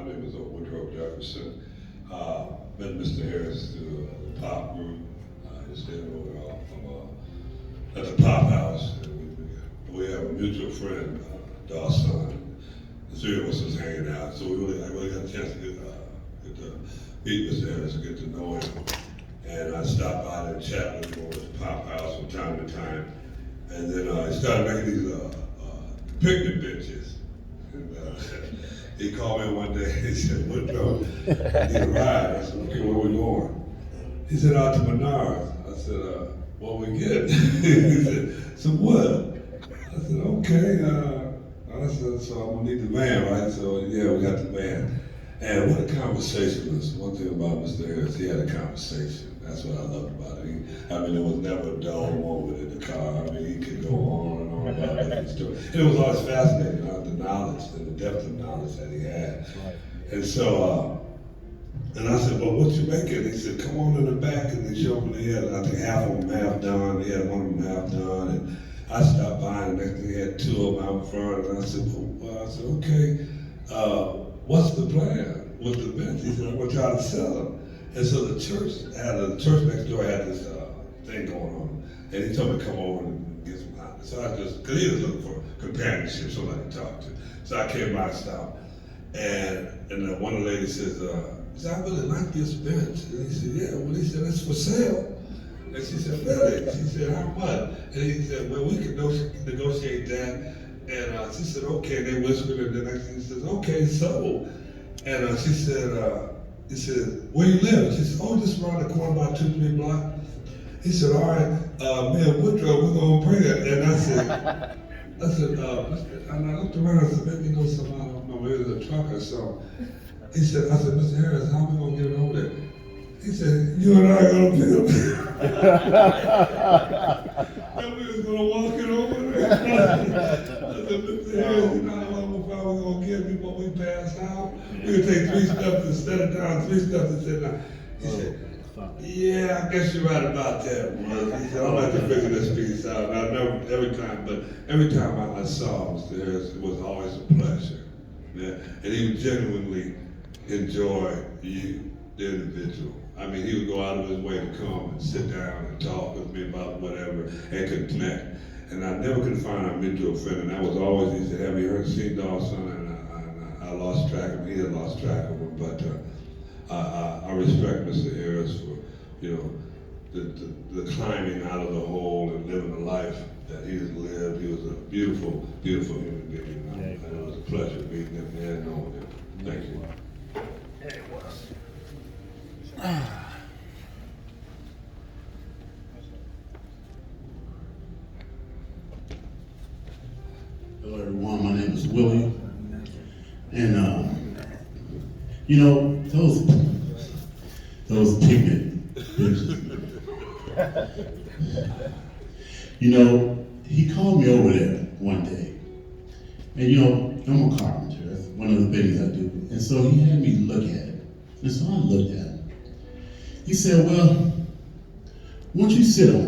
name is Woodrow Jefferson. Met Mr. Harris through the pop group. I just stayed over at the Pop House. And we have a mutual friend, Dawson. The three of us was hanging out, so I really got a chance to get to meet Mr. Harris and get to know him. And I stopped by and chat with him over at the Pop House from time to time. And then I started making these picnic benches. And he called me one day, he said, Woodrow, I need a ride. I said, okay, where we going? He said, out to Menards. I said, what we get? He said, some wood. I said, okay. I said, so I'm gonna need the van, right? So yeah, we got the van. And what a conversation was. One thing about Mr. Harris, he had a conversation. That's what I loved about it. I mean, there was never a dull moment in the car. I mean, he could go on and on about different stories. And it was always fascinating, the knowledge and the depth of knowledge that he had. Right. And so, and I said, well, what you making? He said, come on in the back. And he showed me, he had, I think, half of them half done. He had one of them half done. And I stopped by, and the next thing he had two of them out front. And I said, okay, what's the plan with the bench? He said, I'm gonna try to sell them. And so the church next door had this thing going on. And he told me to come over and get some hot. So I just, cause he was looking for companionship, somebody to talk to. So I came by and stopped. And one of the ladies says, I really like this bench. And he said, yeah, well, he said, it's for sale. And she said, really? She said, how much? And he said, well, we can negotiate that. And she said, okay. And they whispered, and the next thing he says, okay, so. And she said, he said, where you live? She said, oh, just around the corner, about 2-3 blocks. He said, all right, me and Woodrow, we're gonna bring it. And I said, and I looked around and said, maybe you know somebody, I don't know, maybe it's a truck or something. He said, I said, Mr. Harris, how are we gonna get it over there? He said, you and I are gonna pick up. And we was gonna walk it over there. I said, Mr. Harris, you know how far we're gonna get before we pass out? We would take 3 steps instead of down, 3 steps instead of down. He said, yeah, I guess you're right about that. He said, I'd like to figure this piece out. And I never, every time I saw Mr. Harris, it was always a pleasure. Yeah. And he would genuinely enjoy you, the individual. I mean, he would go out of his way to come and sit down and talk with me about whatever and could connect. And I never could find a mutual friend, and that was always, he said, have you seen Dawson? And I lost track of him, he had lost track of him, but I respect Mr. Harris for, the climbing out of the hole and living the life that he has lived. He was a beautiful, beautiful human being. And it was a pleasure meeting him and knowing him. Thank you. Yeah, it was. Hello everyone, my name is Willie. And those picnic benches. He called me over there one day. And I'm a carpenter, that's one of the things I do. And so he had me look at it. And so I looked at it. He said, well, won't you sit on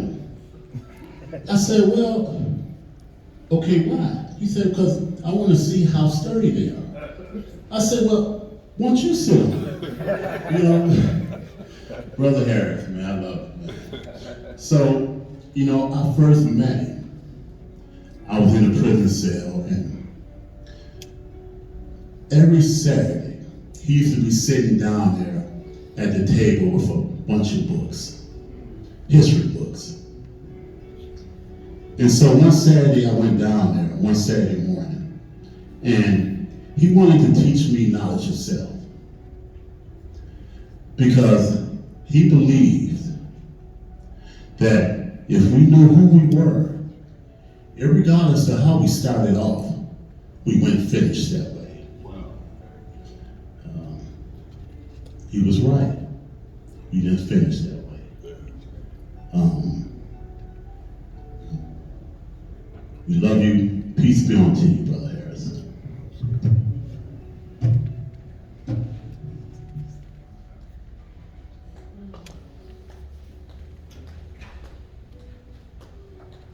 it? I said, well, okay, why? He said, because I want to see how sturdy they are. I said, well, won't you sit on it? Brother Harris, man, I love him, man. So, I first met him. I was in a prison cell, and every Saturday, he used to be sitting down there at the table with a bunch of books, history books. And so one Saturday I went down there, one Saturday morning, and he wanted to teach me knowledge of self. Because he believed that if we knew who we were, regardless of how we started off, we wouldn't finish that way. Wow. He was right. We didn't finish that way. We love you. Peace be unto you, Brother Harris.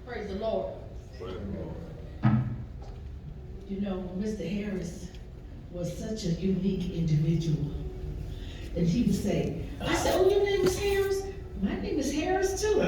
Praise the Lord. Praise the Lord. When Mr. Harris was such a unique individual. And he would say, I said, oh, your name is Harris? My name is Harris too.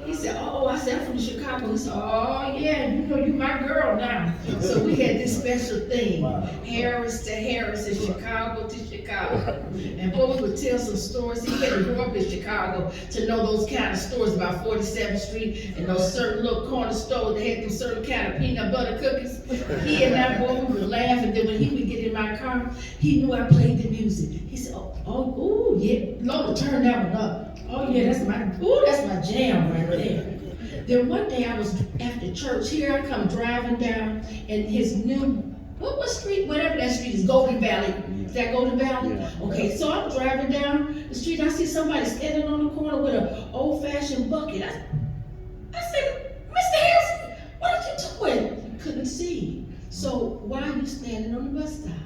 He said, oh, I said, I'm from Chicago. He said, oh yeah, you know, you my girl now. So we had this special thing, Harris to Harris and Chicago to Chicago. And boy, we would tell some stories. He had to grow up in Chicago to know those kind of stores about 47th Street and those certain little corner stores that had them certain kind of peanut butter cookies. He and that boy, we would laugh, and then when he would get in my car, he knew I played the music. He said, oh, yeah, Lola, turn that one up. Oh yeah, that's my jam right there. Then one day I was after church, here I come driving down, and his new, what street, whatever that street is, Golden Valley. Is that Golden Valley? Yeah. Okay, so I'm driving down the street, I see somebody standing on the corner with an old-fashioned bucket. I said, Mr. Harrison, what are you doing? He couldn't see. So why are you standing on the bus stop?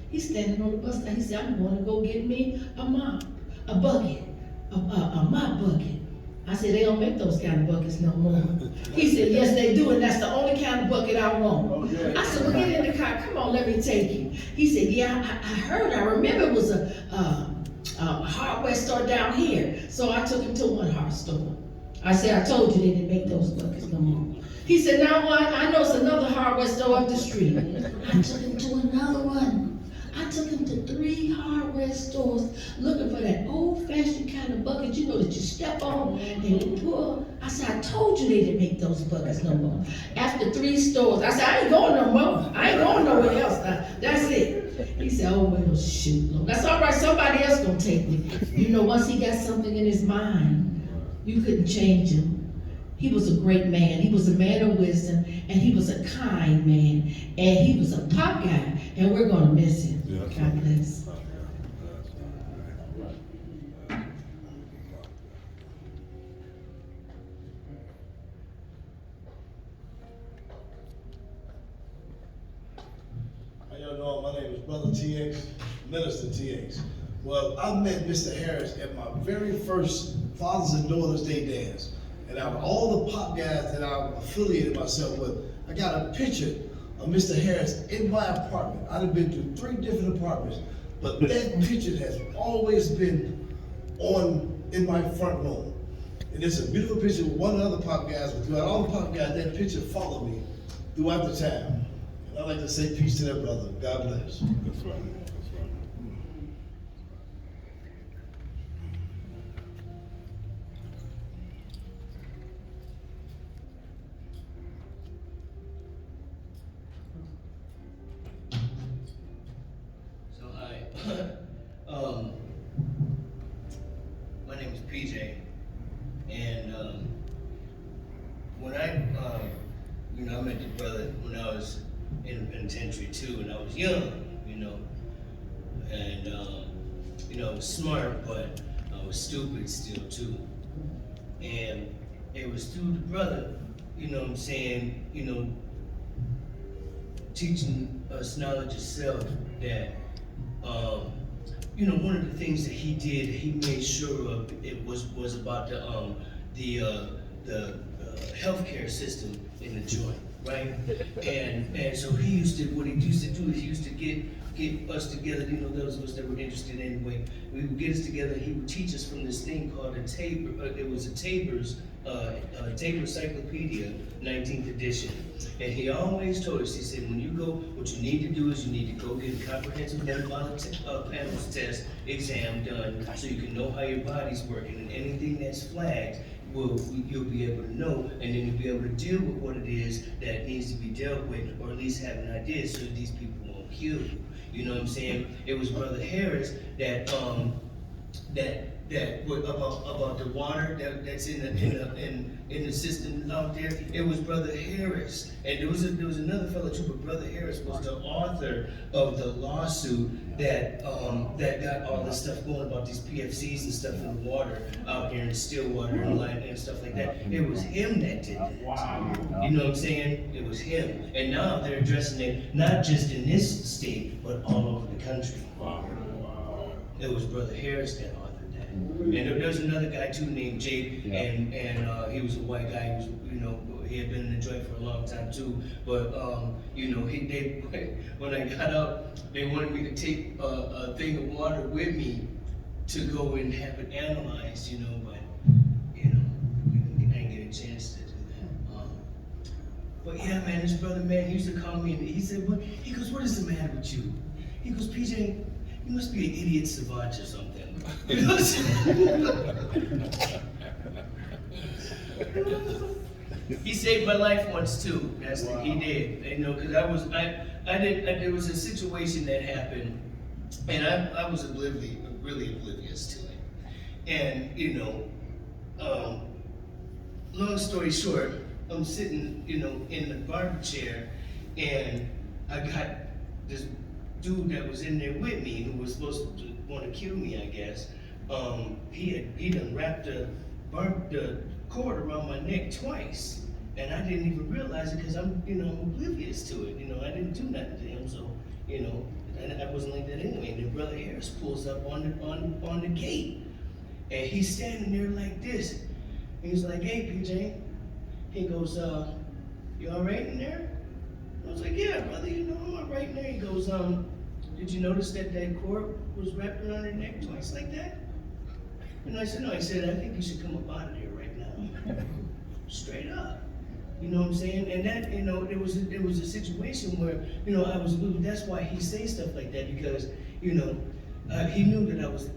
He's standing on the bus stop. He said, I'm going to go get me a mop, a bucket. A mop bucket. I said, they don't make those kind of buckets no more. He said, yes, they do, and that's the only kind of bucket I want. I said, well, get in the car. Come on, let me take you. He said, yeah, I remember it was a hardware store down here. So I took him to one hardware store. I said, I told you they didn't make those buckets no more. He said, now what? I know it's another hardware store up the street. I took him to another one. I took him to 3 hardware stores looking for that old-fashioned kind of bucket, you know, that you step on and you pull. I said, I told you they didn't make those buckets no more. After 3 stores, I said, I ain't going no more. I ain't going nowhere else. That's it. He said, oh, well, shoot, Lord. That's all right. Somebody else gonna take me. You know, once he got something in his mind, you couldn't change him. He was a great man. He was a man of wisdom, and he was a kind man, and he was a pop guy, and we're gonna miss him. God bless. How y'all doing? My name is Brother TX, Minister TX. Well, I met Mr. Harris at my very first Fathers and Daughters Day dance. And out of all the pop guys that I affiliated myself with, I got a picture of Mr. Harris in my apartment. I've been to 3 different apartments, but that picture has always been in my front room. And it's a beautiful picture with one of the other pop guys, but throughout all the pop guys, that picture followed me throughout the time. And I'd like to say peace to that brother. God bless. That's right. That's right. My name is PJ, and when I met the brother when I was in the penitentiary too, and I was young, and I was smart, but I was stupid still too. And it was through the brother, teaching us knowledge of self that, one of the things that he did, he made sure of it was about the healthcare system in the joint, right? And so what he used to do is he used to get us together, those of us that were interested anyway. We would get us together. He would teach us from this thing called a Tabor. It was a Tabor's Tabor Encyclopedia, 19th edition. And he always told us, he said, when you go, what you need to do is you need to go get a comprehensive metabolic panels test exam done so you can know how your body's working, and anything that's flagged, you'll be able to know, and then you'll be able to deal with what it is that needs to be dealt with, or at least have an idea so that these people won't kill you. You know what I'm saying? It was Brother Harris that about the water that's in the system out there. It was Brother Harris, and there was another fellow too, but Brother Harris was the author of the lawsuit that got all this stuff going about these PFCs and stuff in the water out here in Stillwater and stuff like that. It was him that did that. You know what I'm saying? It was him, and now they're addressing it not just in this state but all over the country. It was Brother Harris that authored that. And there was another guy too named Jake, and he was a white guy. He was, he had been in the joint for a long time too. But you know, when I got up, they wanted me to take a thing of water with me to go and have it analyzed, you know. But you know, I didn't get a chance to do that. But yeah, man, this brother, man, he used to call me and he said, "What?" He goes, "What is the matter with you?" He goes, "PJ, you must be an idiot savant or something." You know what I'm saying? He saved my life once too. That's what he did. You know, because there was a situation that happened, and I was really oblivious to it. And you know, long story short, I'm sitting, you know, in the barber chair, and I got this dude that was in there with me who was supposed to want to kill me, I guess. He done wrapped the cord around my neck twice, and I didn't even realize it because I'm oblivious to it. You know, I didn't do nothing to him, so you know, I wasn't like that anyway. And then Brother Harris pulls up on the gate, and he's standing there like this. He's like, "Hey, PJ," he goes, "You all right in there?" I was like, "Yeah, brother, you know, I'm all right in there." He goes, "Did you notice that cord was wrapped around her neck twice like that?" And I said, "No." He said, "I think you should come up out of there right now." Straight up. You know what I'm saying? And that, you know, it was a situation where, you know, that's why he says stuff like that, because, you know, he knew that I was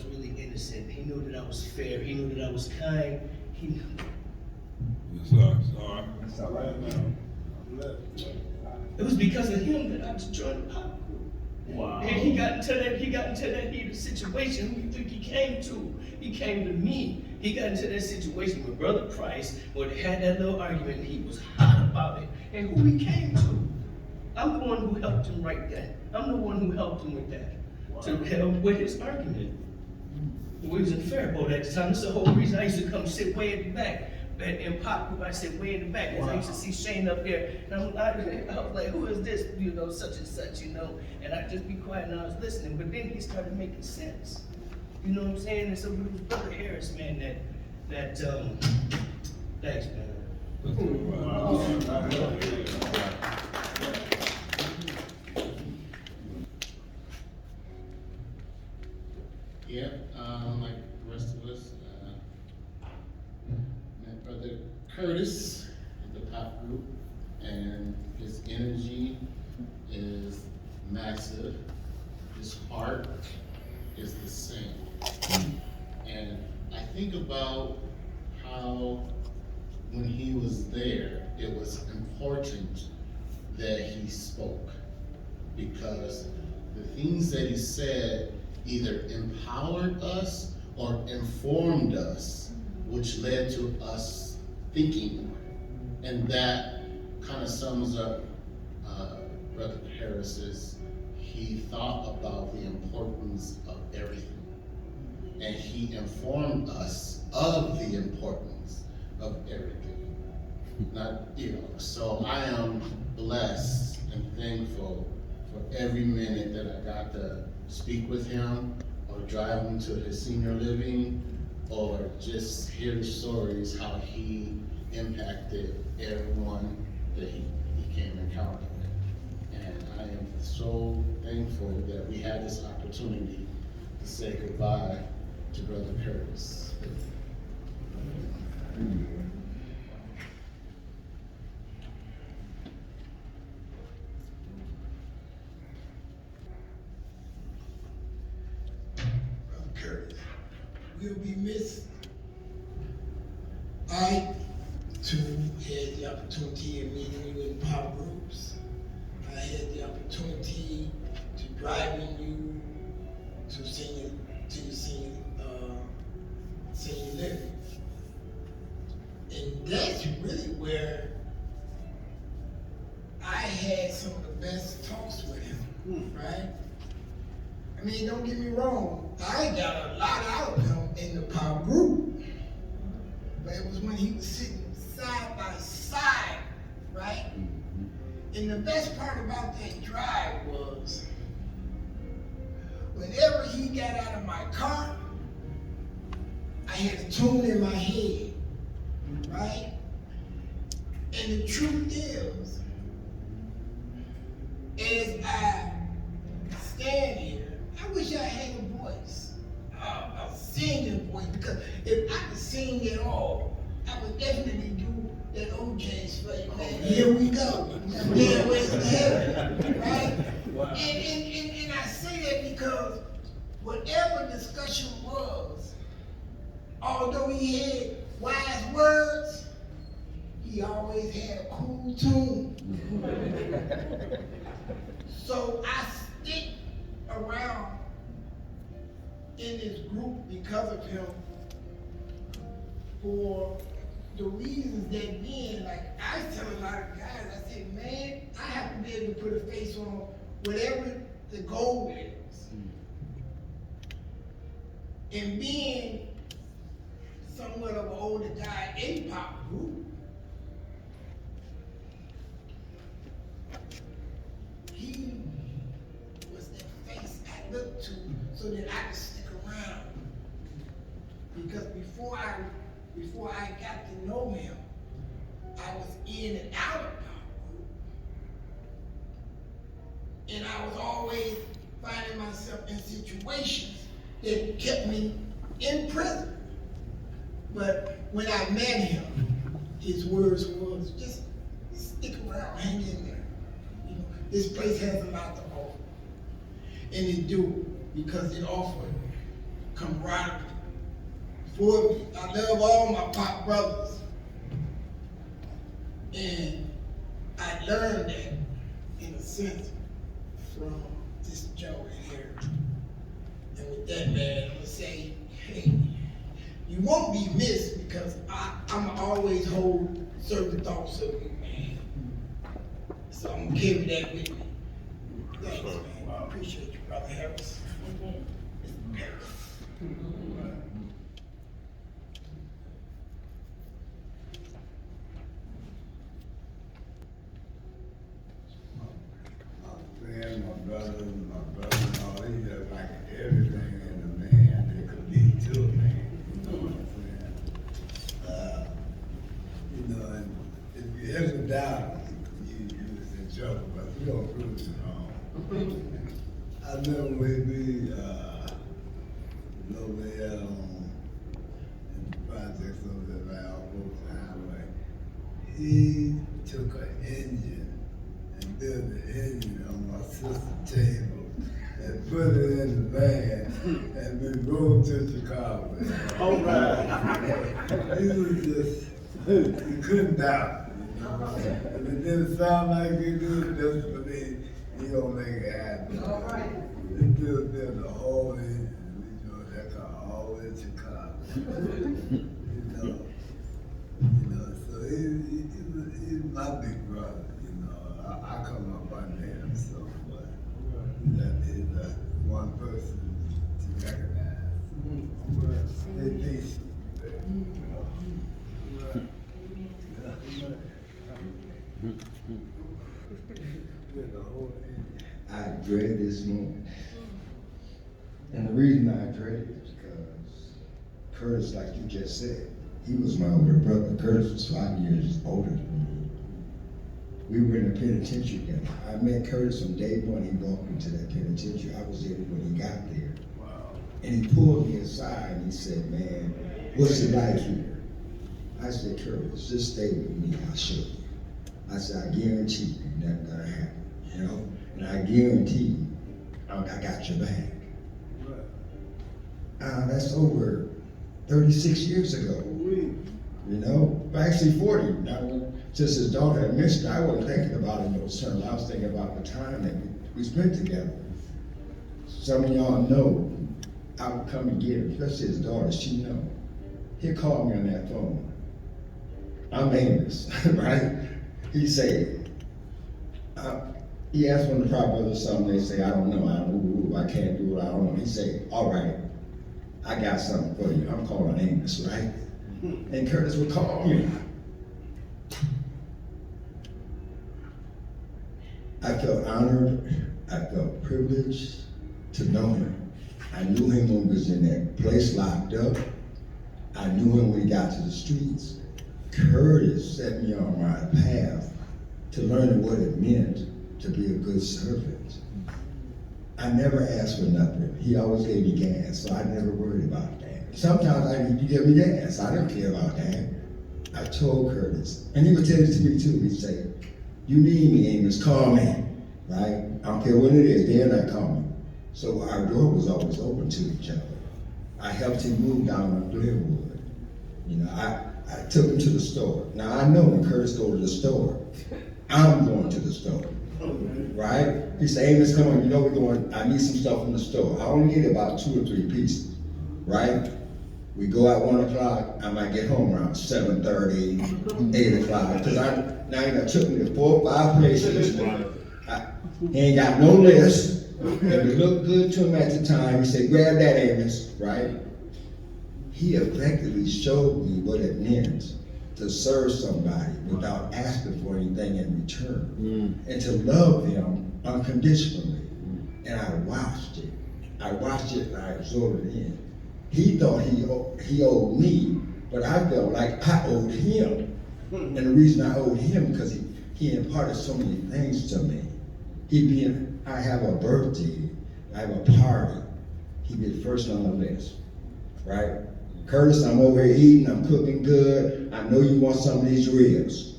really innocent. He knew that I was fair. He knew that I was kind. He knew. Sorry. It's all right now. It was because of him that I joined the pop group. Wow. And he got into that heated situation. Who you think he came to? He came to me. He got into that situation with Brother Price, where they had that little argument. He was hot about it. And who he came to? I'm the one who helped him write that. I'm the one who helped him with that. Wow. To help with his argument. We was in Faribault at the time. That's the whole reason I used to come sit way at the back. In pop group, I sit way in the back, because I used to see Shane up there, and I was like, "Who is this, you know, such and such, you know?" And I'd just be quiet and I was listening, but then he started making sense. You know what I'm saying? And so it was Brother Harris, man, thanks, man. Yeah, like the rest of us, met Brother Curtis in the pop group, and his energy is massive. His heart is the same. And I think about how when he was there, it was important that he spoke, because the things that he said either empowered us or informed us, which led to us thinking more. And that kind of sums up Brother Harris's, he thought about the importance of everything. And he informed us of the importance of everything. Not, you know, so I am blessed and thankful for every minute that I got to speak with him, or drive him to his senior living, or just hear the stories, how he impacted everyone that he came in contact with. And I am so thankful that we had this opportunity to say goodbye to Brother Curtis. Curtis will be missed. I too had the opportunity of meeting you in pop groups. I had the opportunity to driving you to senior living. And that's really where I had some of the best talks with him, right? I mean, don't get me wrong, I got a lot out of him in the pop group. But it was when he was sitting side by side, right? And the best part about that drive was, whenever he got out of my car, I had a tune in my head, right? And the truth is, as I stand here, I wish I had a voice, a singing voice, because if I could sing at all, I would definitely do that OJ's flavor. Man, here we go. I'm dead ways to heaven, right? And I say that because whatever discussion was, although he had wise words, he always had a cool tune. So I stick around in this group because of him for the reasons that then, like I tell a lot of guys, I say, man, I have to be able to put a face on whatever the goal is. And being somewhat of an older guy in pop group, he was that face I looked to so that I could stick around. Because before I got to know him, I was in and out of pop group. And I was always finding myself in situations that kept me in prison. But when I met him, his words was just stick around, hang in there. You know, this place has a lot to offer. And it do, because it offered camaraderie for me. I love all my pop brothers. And I learned that, in a sense, from this Joe here. And with that, man, I'm gonna say, hey, you won't be missed because I'm always hold certain thoughts of you, man. So I'm gonna carry that with me. Thanks, man. I appreciate you, Brother Harris. Mr. Harris. Man, my brother and all, he just like everything in a man that could be to a man, you know what I'm saying? You know, and if you ever doubt him, you was in trouble, but you don't prove it wrong. I remember when we, over there in the projects over there by our folks highway, he took an engine and built an engine on my sister's table and put it in the van and we drove to Chicago. All right. He was just, you couldn't doubt it, you know? If it didn't sound like he did, just believe he gonna make it happen. All right. He built the whole engine, we drove that car all the way to Chicago. You know, so he's my big brother, you know. I come up under him, so but that is one person to recognize. They peace. I dread this moment. And the reason I dread it is because Curtis, like you just said, he was my older brother. Curtis was 5 years older than me. We were in the penitentiary together. I met Curtis on day one. He walked into that penitentiary. I was there when he got there. Wow. And he pulled me aside and he said, man, what's it like here? I said, Curtis, just stay with me, I'll show you. I said, I guarantee you nothing gonna happen, you know? And I guarantee you, I got your back. That's over 36 years ago. You know, actually 40. Now, since his daughter had mentioned, I wasn't thinking about it in those terms. I was thinking about the time that we spent together. Some of y'all know I would come and get him, especially his daughter, she know. He'd call me on that phone. I'm Amos, right? He say, he asked one of the prop brothers something, they say, I don't know, I can't do it, I don't know. He say, all right, I got something for you. I'm calling Amos, right? And Curtis would call me. I felt honored, I felt privileged to know him. I knew him when he was in that place locked up. I knew him when he got to the streets. Curtis set me on my path to learning what it meant to be a good servant. I never asked for nothing. He always gave me gas, so I never worried about that. Sometimes I need to give me gas. I don't care about that. I told Curtis, and he would tell it to me too. He'd say, "You need me, Amos, call me." Right? I don't care what it is, day or night, call me. So our door was always open to each other. I helped him move down on Glenwood. You know, I took him to the store. Now I know when Curtis goes to the store, I'm going to the store. Right? He said, "Amos, come on, you know we're going, I need some stuff from the store." I only need about 2 or 3 pieces. Right? We go out 1 o'clock, I might get home around 7:30, 8 o'clock. Because now he took me to 4 or 5 places. He ain't got no list. And it looked good to him at the time. He said, "Grab that, Amos," right? He effectively showed me what it meant to serve somebody without asking for anything in return. And to love them unconditionally. And I watched it. And I absorbed it in. He thought he owed me, but I felt like I owed him. And the reason I owed him, because he imparted so many things to me. I have a birthday, I have a party, he'd be the first on the list, right? "Curtis, I'm over here eating, I'm cooking good, I know you want some of these ribs."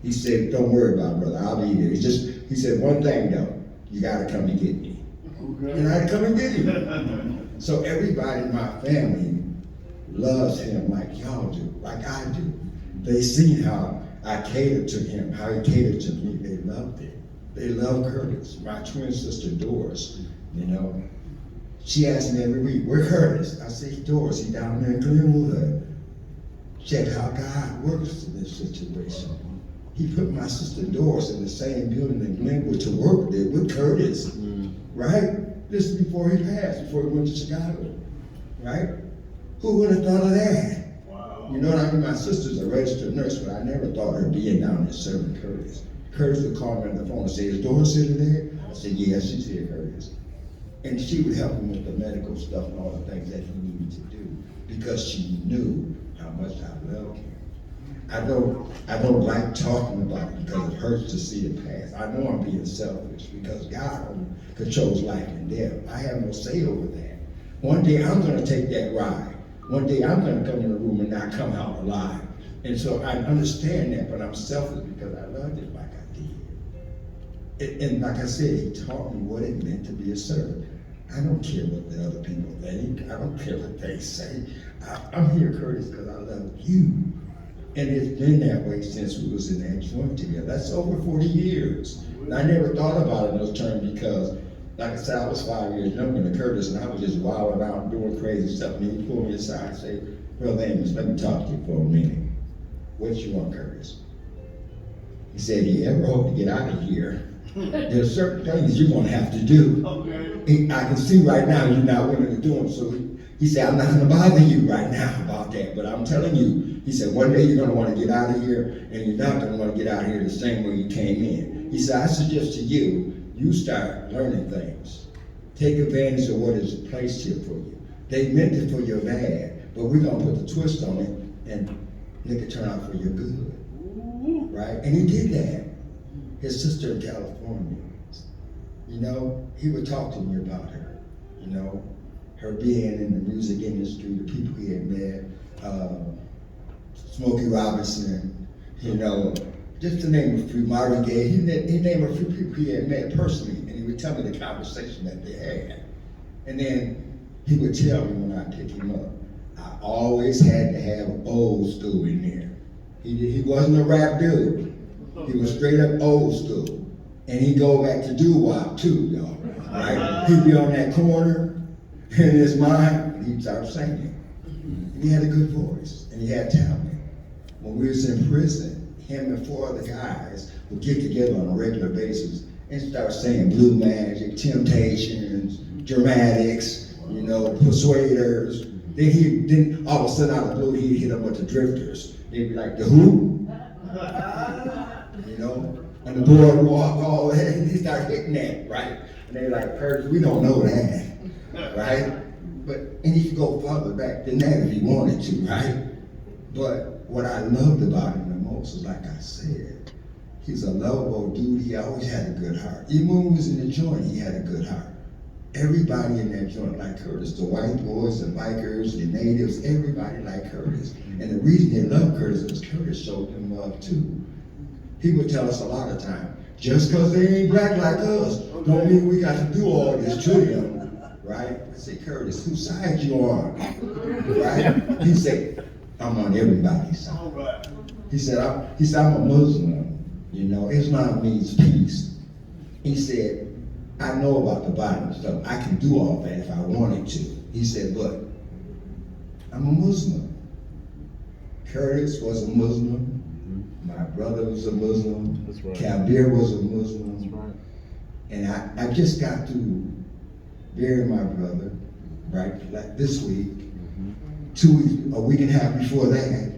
He said, "Don't worry about it, brother, I'll be there." He said, "One thing though, you gotta come and get me." Okay. And I had to come and get him. So everybody in my family loves him like y'all do, like I do. They seen how I catered to him, how he catered to me, they loved it. They love Curtis. My twin sister Doris, you know, she asked me every week, "Where Curtis?" I say, "Doris, he down there in Glenwood." Check how God works in this situation. He put my sister Doris in the same building in Glenwood to work there with Curtis, right? This is before he passed, before he went to Chicago, right? Who would have thought of that? Wow. You know what I mean? My sister's a registered nurse, but I never thought of her being down there serving Curtis. Curtis would call me on the phone and say, "Is Doris sitting there?" I said, "Yes, she's here, Curtis." And she would help him with the medical stuff and all the things that he needed to do because she knew how much I loved him. I don't like talking about it because it hurts to see it pass. I know I'm being selfish because God controls life and death. I have no say over that. One day I'm going to take that ride. One day I'm going to come in the room and not come out alive. And so I understand that, but I'm selfish because I loved it like I did. And like I said, he taught me what it meant to be a servant. I don't care what the other people think. I don't care what they say. I'm here, Curtis, because I love you. And it's been that way since we was in that joint together. That's over 40 years. And I never thought about it in those terms because, like I said, I was 5 years younger than Curtis, and I was just wilding out doing crazy stuff. And he pulled me aside and said, "Brother Amos, let me talk to you for a minute. What you want, Curtis?" He said, "You ever hope to get out of here? There's certain things you're gonna have to do." Okay. I can see right now you're not willing to do them. So he said, "I'm not gonna bother you right now about that, but I'm telling you," he said, "one day you're gonna wanna get out of here, and you're not gonna wanna get out of here the same way you came in." He said, "I suggest to you, you start learning things. Take advantage of what is placed here for you. They meant it for your bad, but we're gonna put the twist on it and make it turn out for your good." Right? And he did that. His sister in California, you know, he would talk to me about her, you know, her being in the music industry, the people he had met, Smokey Robinson, you know, just to name a few, Marvin Gaye, he named a few people he had met personally, and he would tell me the conversation that they had. And then he would tell me when I pick him up, I always had to have old school in there. He wasn't a rap dude. He was straight up old school. And he'd go back to doo-wop too, y'all, right? He'd be on that corner in his mind, and he'd start singing. And he had a good voice, and he had talent. When we was in prison, him and 4 other guys would get together on a regular basis and start saying Blue Magic, Temptations, Dramatics, you know, Persuaders. Then all of a sudden out of the blue, he'd hit them with the Drifters. They'd be like, "The Who?" You know? And the Boardwalk, all that, and he started hitting that, right? And they like, "Curtis, we don't know that," right? And he could go further back than that if he wanted to, right? But what I loved about him the most was, like I said, he's a lovable dude. He always had a good heart. Even when he was in the joint, he had a good heart. Everybody in that joint liked Curtis. The white boys, the bikers, the natives, everybody liked Curtis. And the reason they loved Curtis was Curtis showed them love too. He would tell us a lot of time, just because they ain't black like us, don't mean we got to do all this to them, right? I say, Curtis, whose side you on, right? He said, I'm on everybody's side. All right. He said, I'm a Muslim. You know, Islam means peace. He said, I know about the Bible stuff. I can do all that if I wanted to. He said, but I'm a Muslim. Curtis was a Muslim. My brother was a Muslim. That's right. Kabir was a Muslim. That's right. And I just got to bury my brother, right, like this week. 2 weeks, a week and a half before that,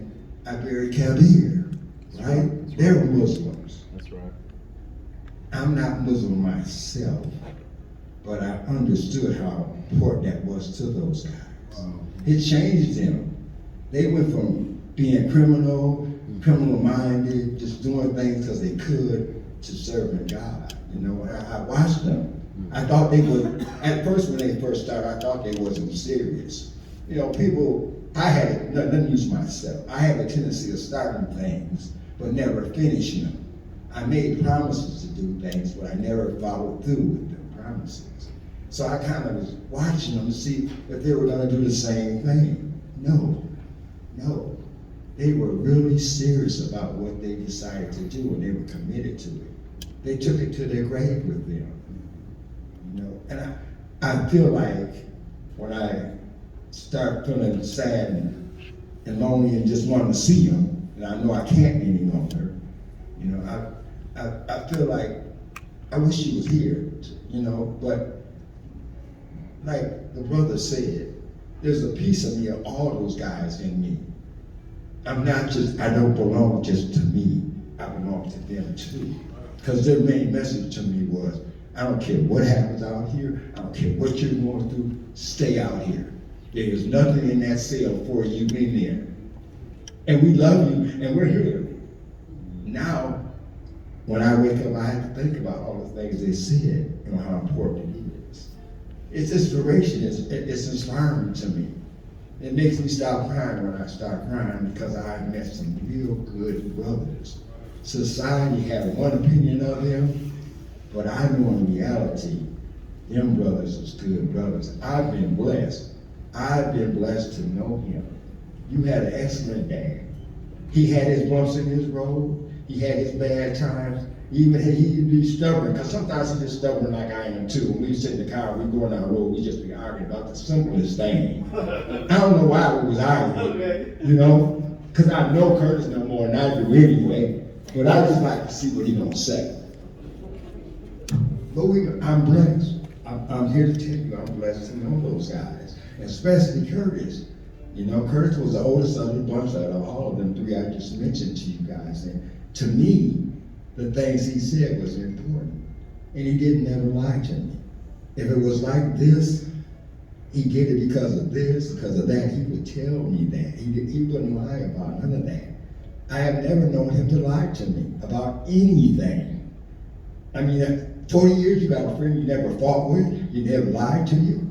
I buried Kabir, right? They were Muslims. That's right. I'm not Muslim myself, but I understood how important that was to those guys. It changed them. They went from being criminal-minded, just doing things because they could, to serving God. You know, I watched them. I thought they were, at first when they first started, I thought they wasn't serious. You know, people, let me use myself. I have a tendency of starting things, but never finishing them. I made promises to do things, but I never followed through with the promises. So I kind of was watching them to see if they were gonna do the same thing. No. They were really serious about what they decided to do, and they were committed to it. They took it to their grave with them. You know, and I feel like when I start feeling sad and lonely and just wanting to see them, and I know I can't any longer, you know, I feel like I wish she was here, you know, but like the brother said, there's a piece of me of all those guys in me. I don't belong just to me, I belong to them too. Because their main message to me was, I don't care what happens out here, I don't care what you're going through, stay out here. There is nothing in that cell for you in there. And we love you, and we're here. Now, when I wake up, I have to think about all the things they said and how important it is. It's inspiration, it's inspiring to me. It makes me stop crying when I start crying because I met some real good brothers. Society had one opinion of them, but I know in reality, them brothers was good brothers. I've been blessed. I've been blessed to know him. You had an excellent dad. He had his bumps in his road. He had his bad times. Even he'd be stubborn, because sometimes he's just stubborn like I am too. When we sit in the car, we go down the road, we just be arguing about the simplest thing. I don't know why we was arguing, you know, because I know Curtis no more than I do anyway, but I just like to see what he gonna say. But I'm blessed. I'm here to tell you I'm blessed to know those guys, especially Curtis. You know, Curtis was the oldest of the bunch out of all of them three I just mentioned to you guys. And to me, the things he said was important. And he didn't ever lie to me. If it was like this, he did it because of this, because of that, he would tell me that. He wouldn't lie about none of that. I have never known him to lie to me about anything. I mean, 40 years you got a friend you never fought with, you never lied to you.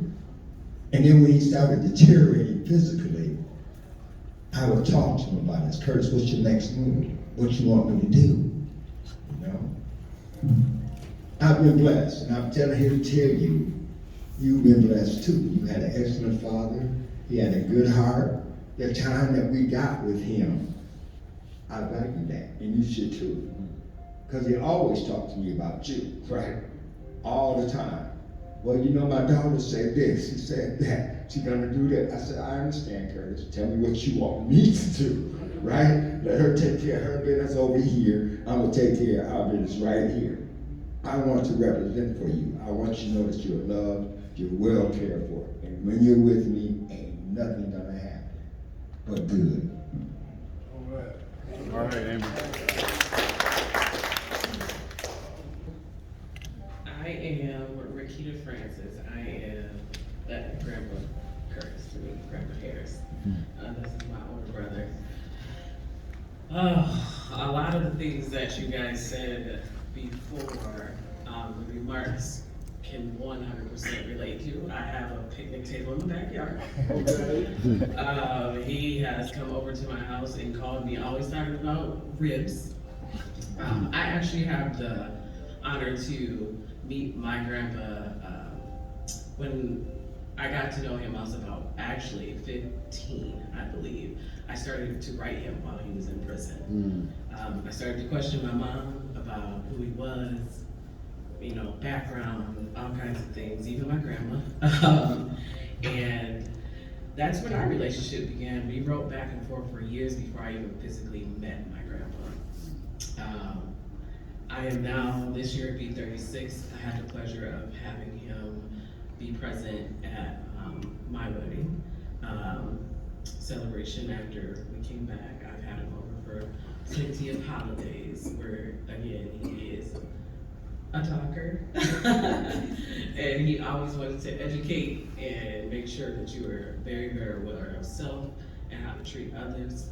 And then when he started deteriorating physically, I would talk to him about this. Curtis, what's your next move? What you want me to do? You know? I've been blessed, and I'm here to tell you, you've been blessed too. You had an excellent father. He had a good heart. The time that we got with him, I value that, and you should too. Because he always talked to me about you, right? All the time. Well, you know, my daughter said this, she said that, she's gonna do that. I said, I understand, Curtis. Tell me what you want me to do, right? Let her take care of her business over here. I'm gonna take care of our business right here. I want to represent for you. I want you to know that you're loved, you're well cared for. And when you're with me, ain't nothing gonna happen but good. All right, Amy. I am Rakita Francis. I am that Grandpa Curtis, I mean Grandpa Harris. This is my older brother. A lot of the things that you guys said before, the remarks can 100% relate to. I have a picnic table in the backyard. He has come over to my house and called me, always talking about ribs. I actually have the honor to meet my grandpa, when I got to know him, I was about actually 15, I believe. I started to write him while he was in prison. I started to question my mom about who he was, you know, background, all kinds of things, even my grandma. And that's when our relationship began. We wrote back and forth for years before I even physically met my grandpa. I am now, this year be 36. I had the pleasure of having him be present at my wedding celebration after we came back. I've had him over for plenty of holidays where, again, he is a talker. And he always wanted to educate and make sure that you were very, very aware of self and how to treat others.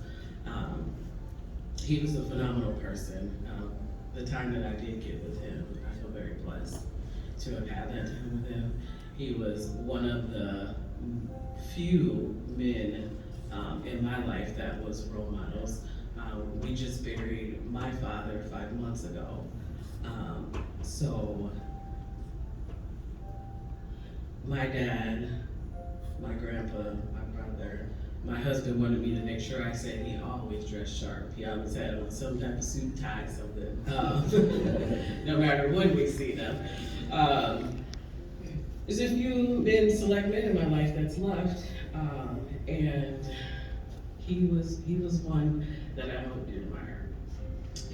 He was a phenomenal person. The time that I did get with him, I feel very blessed to have had that time with him. He was one of the few men in my life that was role models. We just buried my father 5 months ago. So my dad, my grandpa, my brother, my husband wanted me to make sure I said he always dressed sharp. He always had on some type of suit, tie, something, no matter when we see them. There's a few men, select men in my life that's left, and he was one that I hold dear to my heart.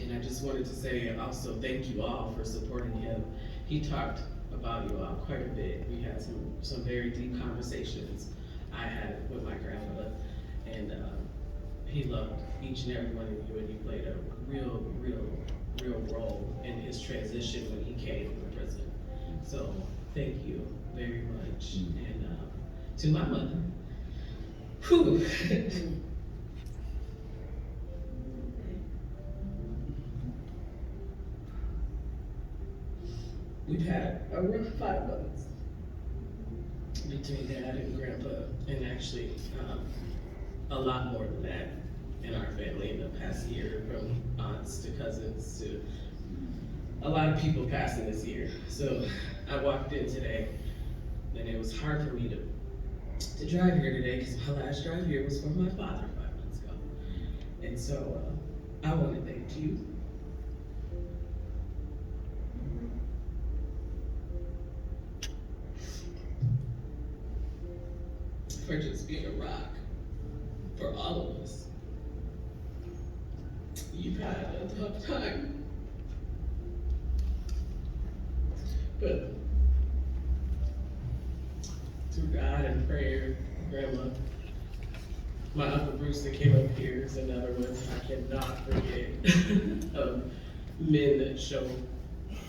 And I just wanted to say also thank you all for supporting him. He talked about you all quite a bit. We had some very deep conversations I had with my grandmother, and he loved each and every one of you, and you played a real role in his transition when he came from prison. So thank you very much. And to my mother, whew. We've had a rough 5 months between dad and grandpa, and actually a lot more than that in our family in the past year, from aunts to cousins to a lot of people passing this year. So I walked in today, and it was hard for me to drive here today because my last drive here was for my father 5 months ago. And so I want to thank you. For just being a rock for all of us. You've had a tough time, but through God and prayer, Grandma, my Uncle Bruce that came up here is another one I cannot forget of men that show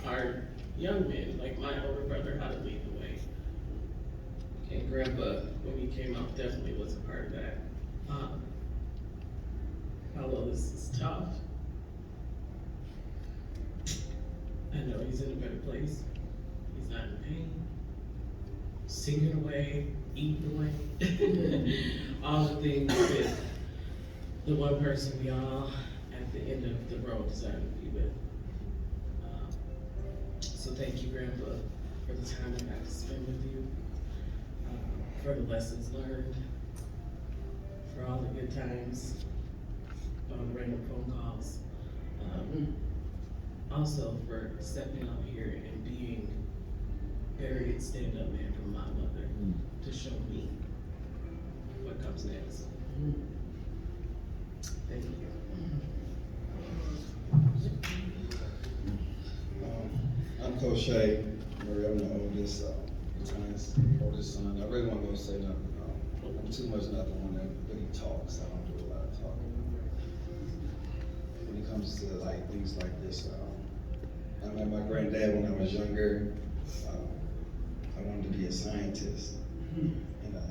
our young men, like my older brother, how to lead the way. And Grandpa, when he came out, definitely was a part of that. Although this is tough, I know he's in a better place. He's not in pain. Singing away, eating away. All the things that the one person we all, at the end of the road, decided to be with. So thank you, Grandpa, for the time I got to spend with you. For the lessons learned, for all the good times, all the random phone calls. Also for stepping out here and being very good stand-up man for my mother to show me what comes next. Thank you. I'm Coach Shay. I'm the oldest son. I really want to go say nothing. I'm too much not the one that really talks. I don't do a lot of talking. When it comes to like things like this, I met my granddad when I was younger. I wanted to be a scientist. And I was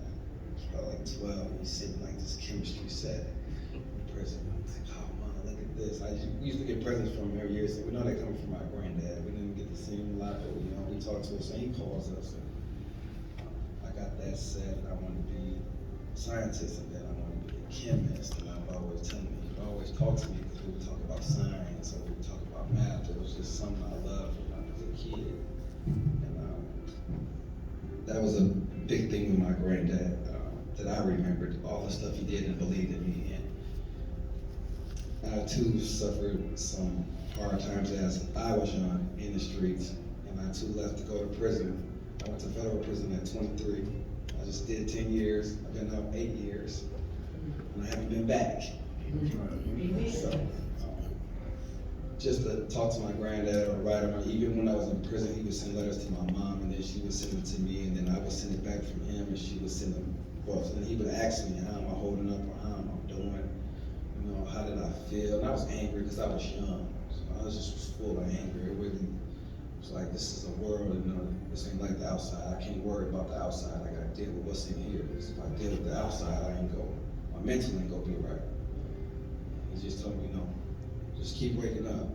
about like 12, and he's sitting like this chemistry set in prison. I was like, oh man, look this. We used to get presents from him every year, so we know they're coming from my granddad. We didn't get to see him a lot, but we talked to us, and he calls us. And, I got that set. I wanted to be a scientist, and then I wanted to be a chemist. And I would always tell him, he would always talk to me because we would talk about science or we would talk about math. It was just something I loved when I was a kid. And that was a big thing with my granddad that I remembered, all the stuff he did and believed in me. And I too suffered some hard times as I was young in the streets, and I too left to go to prison. I went to federal prison at 23. I just did 10 years. I've been out 8 years, and I haven't been back. So, just to talk to my granddad or write him, even when I was in prison, he would send letters to my mom, and then she would send them to me, and then I would send it back from him, and she would send them forth. And he would ask me, how am I holding up, or how am I doing? You know, how did I feel? And I was angry because I was young. So I was just full of anger. It really was like, this is a world, and this ain't like the outside. I can't worry about the outside. I gotta deal with what's in here. Because if I deal with the outside, my mental ain't gonna be right. He just told me, just keep waking up,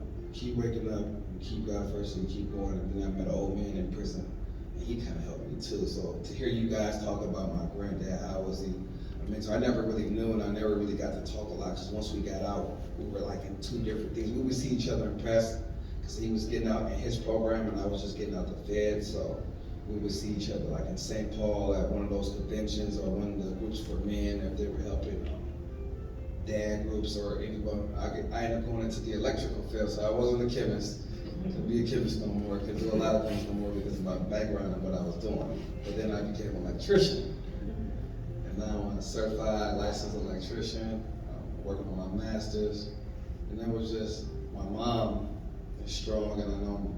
and keep God first, and keep going. And then I met an old man in prison, and he kind of helped me too. So to hear you guys talk about my granddad, how was he a mentor? I never really knew, and I never really got to talk a lot, because once we got out, we were like in two different things. We would see each other in press, because he was getting out in his program, and I was just getting out the Fed, so we would see each other like in St. Paul at one of those conventions, or one of the groups for men, if they were helping dad groups or anyone. I ended up going into the electrical field, so I wasn't a chemist. To be a chemist no more, could do a lot of things no more because of my background and what I was doing. But then I became an electrician. And now I'm a certified licensed electrician, working on my master's. And that was just, my mom is strong, and I know,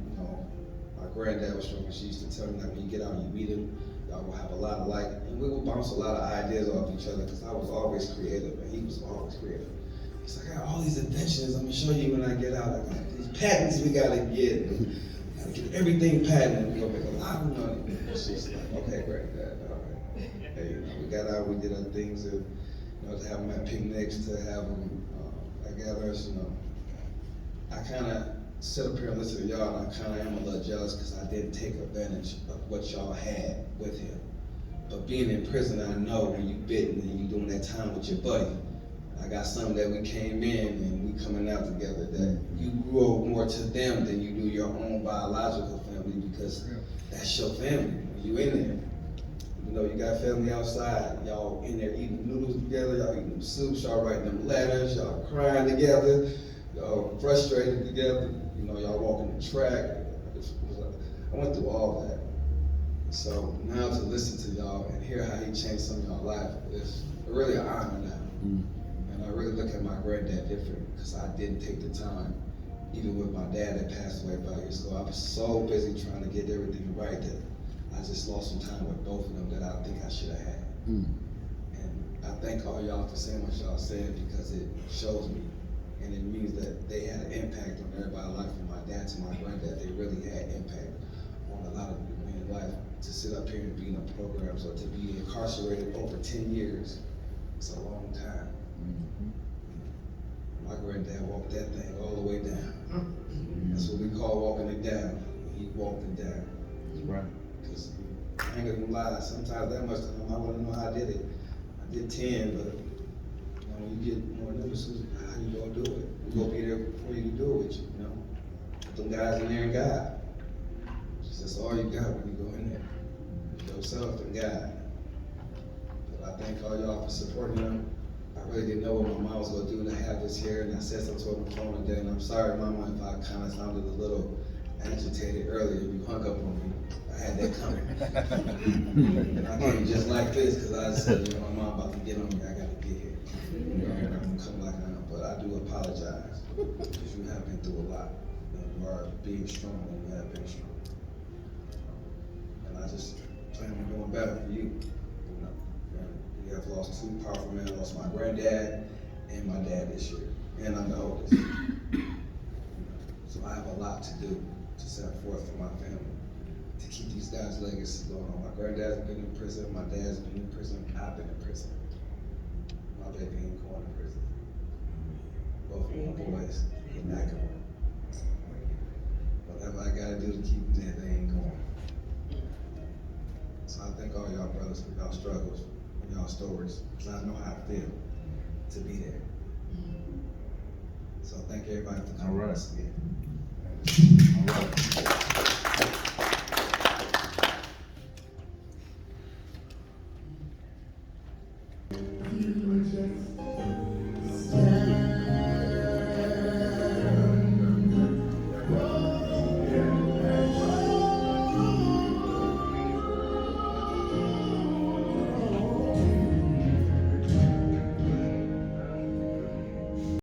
my granddad was strong, and she used to tell me that when you get out and you meet him, y'all will have a lot of and we would bounce a lot of ideas off each other, because I was always creative, and he was always creative. He's like, I got all these inventions, I'm gonna show you when I get out. I got these patents we gotta get. We gotta get everything patented, we're gonna make a lot of money. And she's like, okay, granddad, all right. Hey, we got out, we did our things, and to have them at picnics, to have them together. I kind of sit up here and listen to y'all, and I kind of am a little jealous because I didn't take advantage of what y'all had with him. But being in prison, I know when you bitten and you doing that time with your buddy, I got some that we came in and we coming out together, that you grow more to them than you do your own biological family, because that's your family when you in there. You got family outside, y'all in there eating noodles together, y'all eating them soups, y'all writing them letters, y'all crying together, y'all frustrated together, y'all walking the track. I went through all that. So now to listen to y'all and hear how he changed some of y'all life is really an honor now. And I really look at my granddad different, because I didn't take the time, even with my dad that passed away 5 years ago. I was so busy trying to get everything right that I just lost some time with both of them that I think I should have had. And I thank all y'all for saying what y'all said, because it shows me, and it means that they had an impact on everybody's life, from my dad to my granddad. They really had impact on a lot of men's life. To sit up here and be in the programs, or to be incarcerated over 10 years, it's a long time. My granddad walked that thing all the way down. That's what we call walking it down. He walked it down. That's right. Because I ain't gonna lie, sometimes that much time I wouldn't know how I did it. I did 10, but when you get more nervous, how you gonna do it? We're gonna be there for you to do it with you, Put them guys in there and God. That's all you got when you go in there. Yourself and God. But I thank all y'all for supporting them. I really didn't know what my mom was gonna do to have this here, and I said something to her on the phone today, and I'm sorry, Mama, if I kind of sounded a little agitated earlier. You hung up on me. I had that coming. And I came just like this, because I said, my mom about to get on me, I gotta get here. And I'm gonna come like I am, but I do apologize, because you have been through a lot, and you are being strong, and you have been strong. And I just plan on doing better for you. We have lost two powerful men. I lost my granddad and my dad this year, and I'm the oldest. So I have a lot to do to set forth for my family, to keep these guys' legacy going on. My granddad's been in prison, my dad's been in prison, I've been in prison. My baby ain't going to prison. both of my boys, immaculate. Whatever I gotta do to keep them there, they ain't going. So I thank all y'all brothers for y'all struggles, and y'all stories, because I know how I feel to be there. So thank everybody for coming once again. All right.